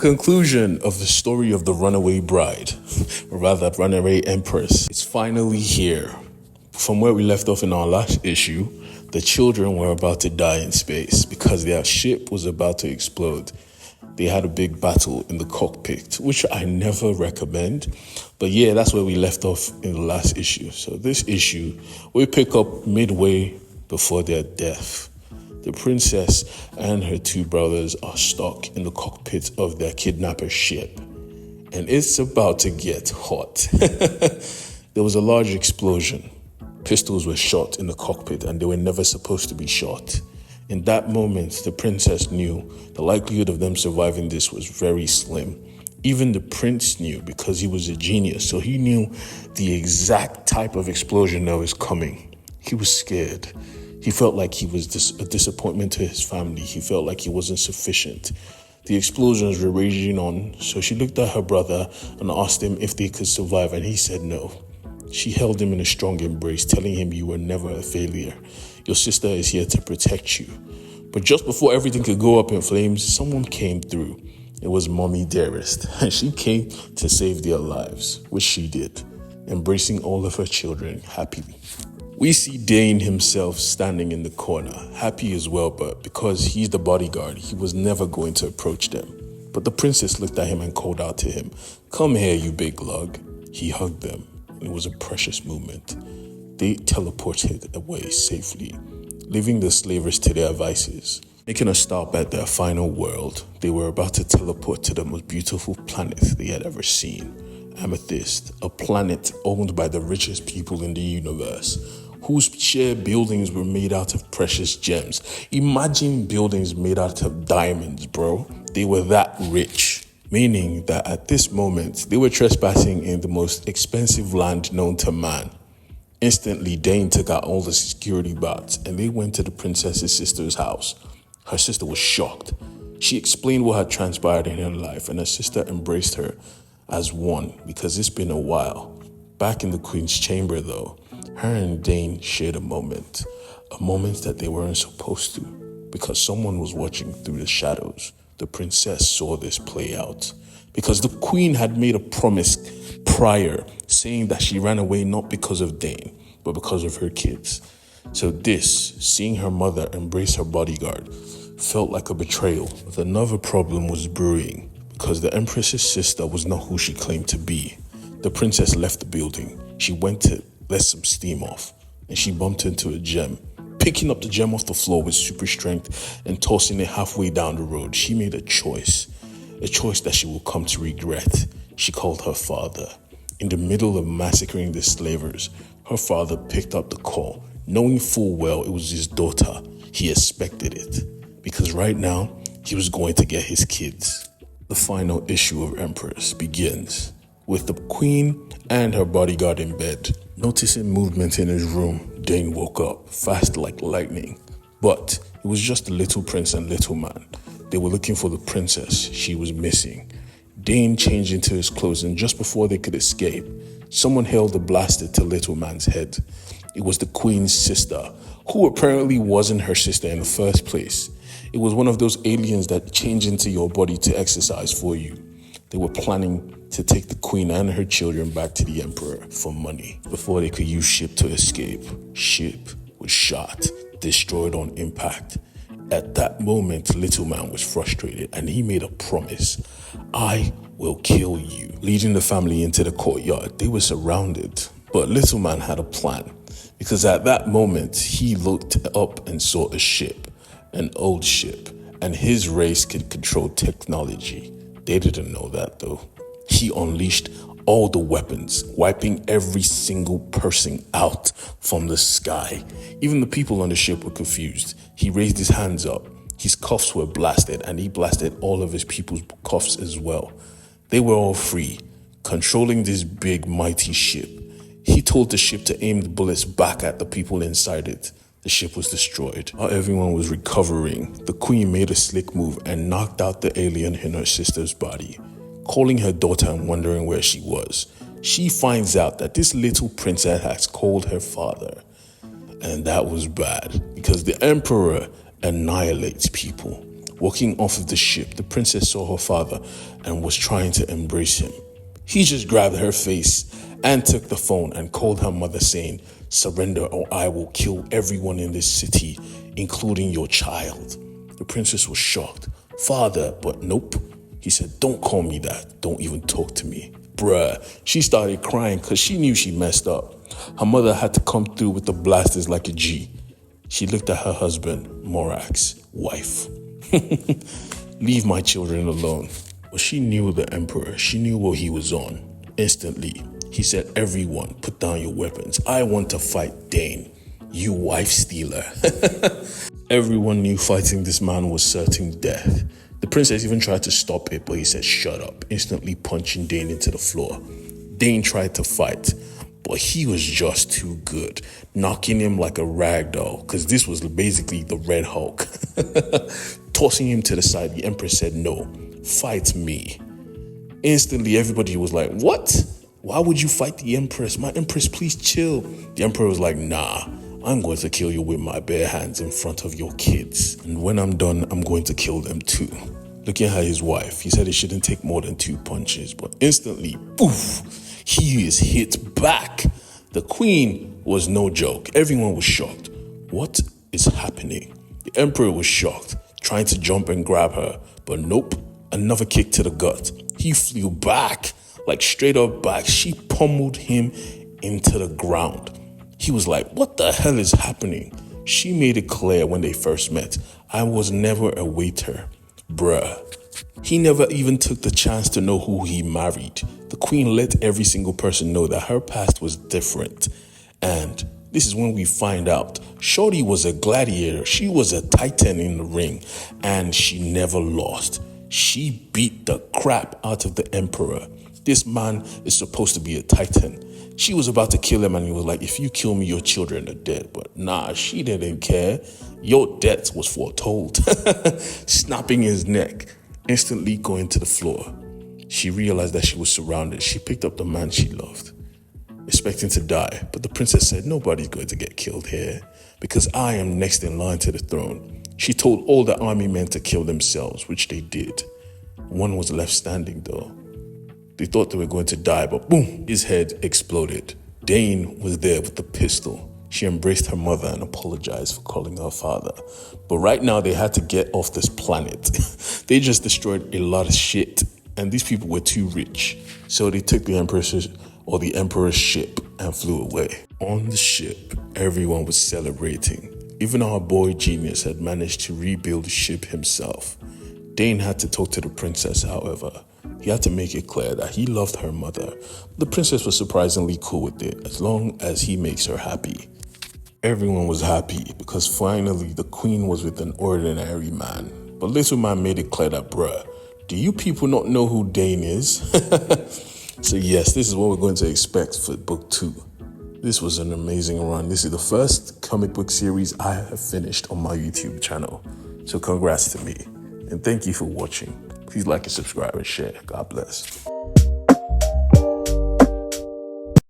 conclusion of the story of the runaway bride, or rather runaway empress, is finally here. From where we left off in our last issue, the children were about to die in space because their ship was about to explode. They had a big battle in the cockpit, which I never recommend. But yeah, that's where we left off in the last issue. So this issue, we pick up midway before their death. The princess and her two brothers are stuck in the cockpit of their kidnapper ship. And it's about to get hot. There was a large explosion. Pistols were shot in the cockpit and they were never supposed to be shot. In that moment, the princess knew the likelihood of them surviving this was very slim. Even the prince knew because he was a genius, so he knew the exact type of explosion that was coming. He was scared. He felt like he was a disappointment to his family. He felt like he wasn't sufficient. The explosions were raging on, so she looked at her brother and asked him if they could survive, and he said no. She held him in a strong embrace, telling him, "You were never a failure. Your sister is here to protect you." But just before everything could go up in flames, someone came through. It was Mommy Dearest, and she came to save their lives, which she did, embracing all of her children happily. We see Dane himself standing in the corner, happy as well, but because he's the bodyguard, he was never going to approach them. But the princess looked at him and called out to him, "Come here, you big lug." He hugged them. It was a precious moment. They teleported away safely, leaving the slavers to their vices. Making a stop at their final world, they were about to teleport to the most beautiful planet they had ever seen. Amethyst, a planet owned by the richest people in the universe, whose shared buildings were made out of precious gems. Imagine buildings made out of diamonds, bro. They were that rich. Meaning that at this moment, they were trespassing in the most expensive land known to man. Instantly, Dane took out all the security bats and they went to the princess's sister's house. Her sister was shocked. She explained what had transpired in her life and her sister embraced her as one because it's been a while. Back in the queen's chamber though, her and Dane shared a moment that they weren't supposed to because someone was watching through the shadows. The princess saw this play out because the queen had made a promise prior saying that she ran away not because of Dane, but because of her kids. So this, seeing her mother embrace her bodyguard, felt like a betrayal. But another problem was brewing because the Empress's sister was not who she claimed to be. The princess left the building. She went to let some steam off and she bumped into a gem. Picking up the gem off the floor with super strength and tossing it halfway down the road, she made a choice that she will come to regret. She called her father. In the middle of massacring the slavers, her father picked up the call, knowing full well it was his daughter. He expected it, because right now, he was going to get his kids. The final issue of Empress begins with the queen and her bodyguard in bed. Noticing movement in his room, Dane woke up, fast like lightning. But it was just the little prince and little man. They were looking for the princess. She was missing. Dane changed into his clothes, and just before they could escape, someone held a blaster to little man's head. It was the queen's sister, who apparently wasn't her sister in the first place. It was one of those aliens that change into your body to exercise for you. They were planning to take the queen and her children back to the emperor for money before they could use ship to escape. Ship was shot, destroyed on impact. At that moment, little man was frustrated and he made a promise. "I will kill you." Leading the family into the courtyard, they were surrounded. But little man had a plan because at that moment, he looked up and saw a ship, an old ship, and his race could control technology. They didn't know that though. He unleashed all the weapons, wiping every single person out from the sky. Even the people on the ship were confused. He raised his hands up. His cuffs were blasted, and he blasted all of his people's cuffs as well. They were all free, controlling this big, mighty ship. He told the ship to aim the bullets back at the people inside it. The ship was destroyed. While everyone was recovering, the queen made a slick move and knocked out the alien in her sister's body. Calling her daughter and wondering where she was, she finds out that this little princess has called her father. And that was bad because the emperor annihilates people. Walking off of the ship, the princess saw her father and was trying to embrace him. He just grabbed her face and took the phone and called her mother saying, "Surrender or I will kill everyone in this city, including your child." The princess was shocked. "Father," but nope. He said, "Don't call me that. Don't even talk to me." Bruh, she started crying because she knew she messed up. Her mother had to come through with the blasters like a G. She looked at her husband, Morak's wife. "Leave my children alone." But she knew the emperor. She knew what he was on. Instantly, he said, "Everyone, put down your weapons. I want to fight Dane, you wife stealer." Everyone knew fighting this man was certain death. The princess even tried to stop it, but he said, "Shut up," instantly punching Dane into the floor. Dane tried to fight, but he was just too good, knocking him like a rag doll, because this was basically the Red Hulk. Tossing him to the side, the Empress said, "No, fight me." Instantly, everybody was like, "What? Why would you fight the Empress? My Empress, please chill." The Emperor was like, "Nah, I'm going to kill you with my bare hands in front of your kids. And when I'm done, I'm going to kill them too." Looking at his wife, he said it shouldn't take more than 2 punches, but instantly, poof, he is hit back. The queen was no joke. Everyone was shocked. What is happening? The emperor was shocked, trying to jump and grab her, but nope, another kick to the gut. He flew back, like straight up back. She pummeled him into the ground. He was like, "What the hell is happening?" She made it clear when they first met, "I was never a waiter." Bruh. He never even took the chance to know who he married. The queen let every single person know that her past was different. And this is when we find out Shorty was a gladiator. She was a titan in the ring, and she never lost. She beat the crap out of the emperor. This man is supposed to be a titan. She was about to kill him and he was like, "If you kill me, your children are dead." But nah, she didn't care. Your death was foretold. Snapping his neck, instantly going to the floor. She realized that she was surrounded. She picked up the man she loved, expecting to die. But the princess said, "Nobody's going to get killed here because I am next in line to the throne." She told all the army men to kill themselves, which they did. One was left standing though. They thought they were going to die, but boom, his head exploded. Dane was there with the pistol. She embraced her mother and apologized for calling her father. But right now, they had to get off this planet. They just destroyed a lot of shit, and these people were too rich. So they took the emperor's ship and flew away. On the ship, everyone was celebrating. Even our boy Genius had managed to rebuild the ship himself. Dane had to talk to the princess, however. He had to make it clear that he loved her mother. The princess was surprisingly cool with it, as long as he makes her happy. Everyone was happy because finally the queen was with an ordinary man. But Little Man made it clear that, "Bruh, do you people not know who Dane is?" So yes, this is what we're going to expect for book 2. This was an amazing run. This is the first comic book series I have finished on my YouTube channel. So congrats to me. And thank you for watching. Please like and subscribe and share. God bless.